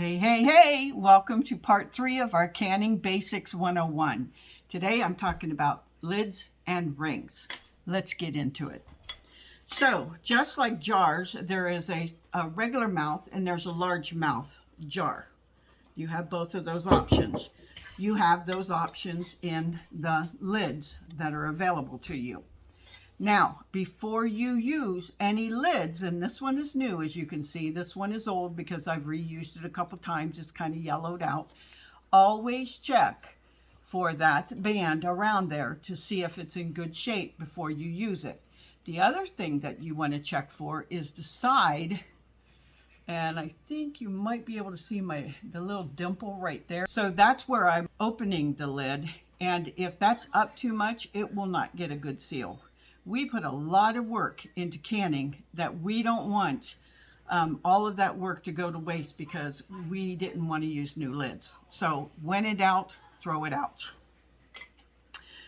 Hey, hey, hey! Welcome to part 3 of our Canning Basics 101. Today I'm talking about lids and rings. Let's get into it. So, just like jars, there is a regular mouth and there's a large mouth jar. You have both of those options. You have those options in the lids that are available to you. Now, before you use any lids, and this one is new, as you can see, this one is old because I've reused it a couple times. It's kind of yellowed out. Always check for that band around there to see if it's in good shape before you use it. The other thing that you want to check for is the side, and I think you might be able to see the little dimple right there. So that's where I'm opening the lid, and if that's up too much, it will not get a good seal. We put a lot of work into canning that we don't want all of that work to go to waste because we didn't want to use new lids. So when in doubt, throw it out.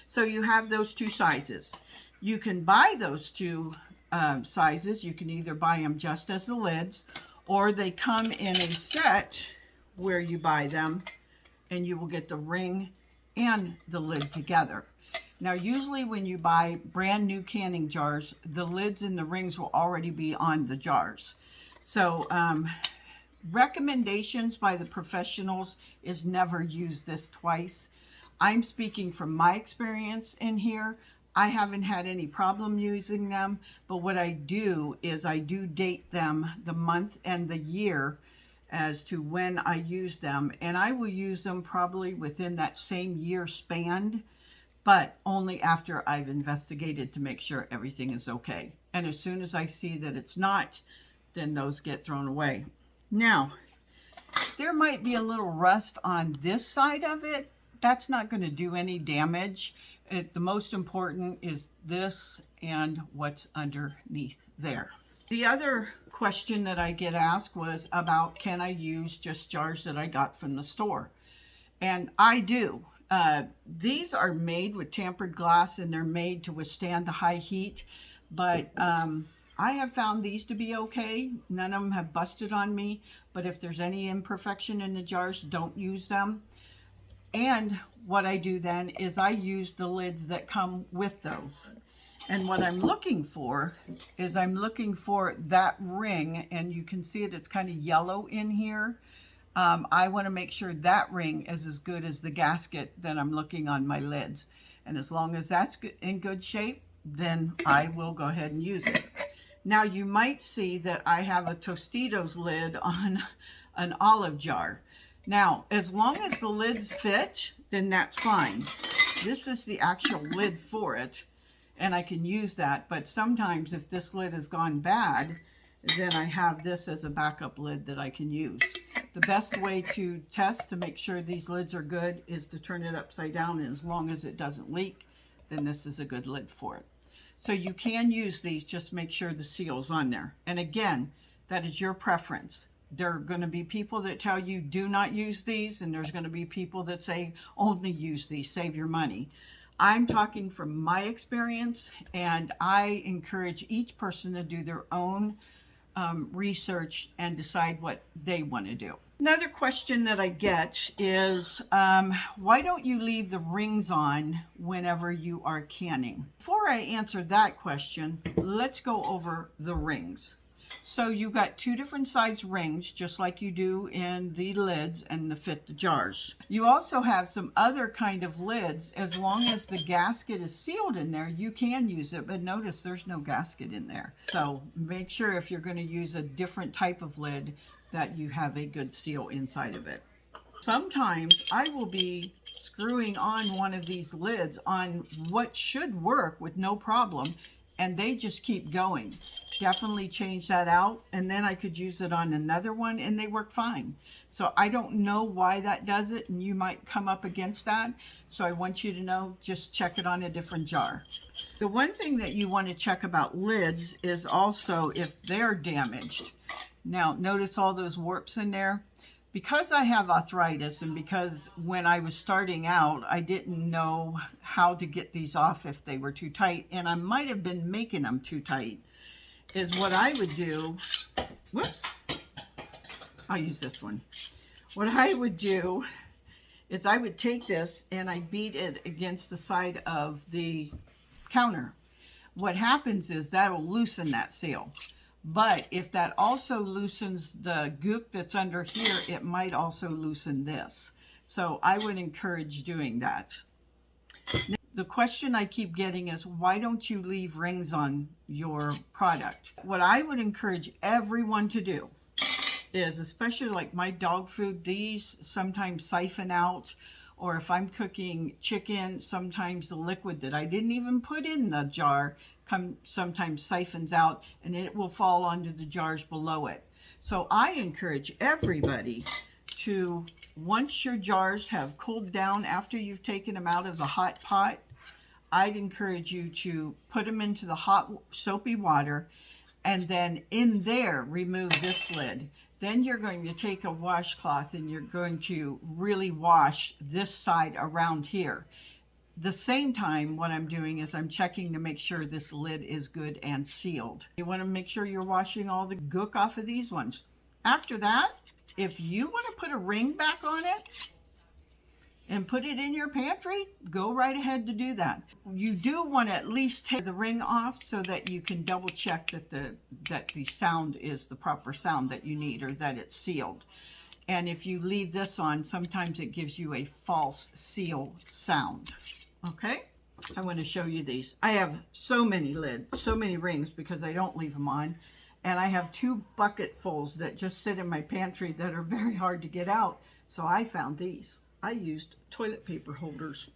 So you have those two sizes. You can buy those two sizes. You can either buy them just as the lids, or they come in a set where you buy them and you will get the ring and the lid together. Now, usually when you buy brand new canning jars, the lids and the rings will already be on the jars. So recommendations by the professionals is never use this twice. I'm speaking from my experience in here. I haven't had any problem using them, but what I do is I do date them the month and the year as to when I use them, and I will use them probably within that same year span, but only after I've investigated to make sure everything is okay. And as soon as I see that it's not, then those get thrown away. Now, there might be a little rust on this side of it. That's not going to do any damage. The most important is this and what's underneath there. The other question that I get asked was about, can I use just jars that I got from the store? And I do. These are made with tempered glass and they're made to withstand the high heat, but I have found these to be okay. None of them have busted on me, but if there's any imperfection in the jars, don't use them. And what I do then is I use the lids that come with those. And what I'm looking for is I'm looking for that ring, and you can see it, it's kind of yellow in here. I want to make sure that ring is as good as the gasket that I'm looking on my lids. And as long as that's in good shape, then I will go ahead and use it. Now you might see that I have a Tostitos lid on an olive jar. Now, as long as the lids fit, then that's fine. This is the actual lid for it, and I can use that. But sometimes if this lid has gone bad, then I have this as a backup lid that I can use. The best way to test to make sure these lids are good is to turn it upside down, and as long as it doesn't leak, then this is a good lid for it. So you can use these, just make sure the seal's on there. And again, that is your preference. There are going to be people that tell you do not use these, and there's going to be people that say only use these, save your money. I'm talking from my experience, and I encourage each person to do their own research and decide what they want to do. Another question that I get is, why don't you leave the rings on whenever you are canning? Before I answer that question, let's go over the rings. So you've got two different size rings, just like you do in the lids and to fit the jars. You also have some other kind of lids. As long as the gasket is sealed in there, you can use it, but notice there's no gasket in there. So make sure if you're going to use a different type of lid that you have a good seal inside of it. Sometimes I will be screwing on one of these lids on what should work with no problem, and they just keep going. Definitely change that out, and then I could use it on another one and they work fine. So I don't know why that does it, and you might come up against that. So I want you to know, just check it on a different jar. The one thing that you want to check about lids is also if they're damaged. Now notice all those warps in there. Because I have arthritis, and because when I was starting out, I didn't know how to get these off if they were too tight, and I might have been making them too tight, is what I would do, whoops, I'll use this one. What I would do is I would take this and I beat it against the side of the counter. What happens is that'll loosen that seal. But if that also loosens the gook that's under here, it might also loosen this. So I would encourage doing that. The question I keep getting is, why don't you leave rings on your product? What I would encourage everyone to do is, especially like my dog food, these sometimes siphon out, or if I'm cooking chicken, sometimes the liquid that I didn't even put in the jar sometimes siphons out and it will fall onto the jars below it. So I encourage everybody to, once your jars have cooled down after you've taken them out of the hot pot, I'd encourage you to put them into the hot soapy water and then in there remove this lid. Then you're going to take a washcloth and you're going to really wash this side around here. The same time, what I'm doing is I'm checking to make sure this lid is good and sealed. You want to make sure you're washing all the gook off of these ones. After that, if you want to put a ring back on it and put it in your pantry, go right ahead to do that. You do want to at least take the ring off so that you can double check that the sound is the proper sound that you need, or that it's sealed. And if you leave this on, sometimes it gives you a false seal sound. Okay, I want to show you these. I have so many lids, so many rings, because I don't leave them on. And I have 2 bucketfuls that just sit in my pantry that are very hard to get out. So I found these. I used toilet paper holders.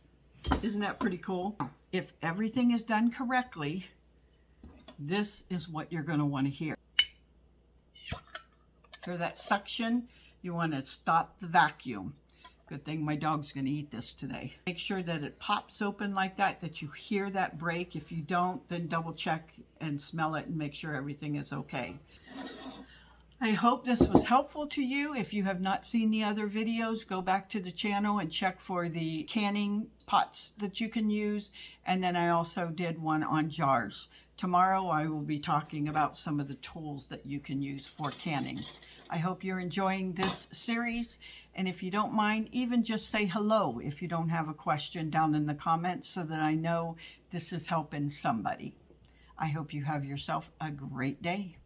Isn't that pretty cool? If everything is done correctly, this is what you're going to want to hear. Hear that suction? You want to stop the vacuum. Good thing my dog's going to eat this today. Make sure that it pops open like that, that you hear that break. If you don't, then double check and smell it and make sure everything is okay. I hope this was helpful to you. If you have not seen the other videos, go back to the channel and check for the canning pots that you can use. And then I also did one on jars. Tomorrow I will be talking about some of the tools that you can use for canning. I hope you're enjoying this series. And if you don't mind, even just say hello if you don't have a question down in the comments, so that I know this is helping somebody. I hope you have yourself a great day.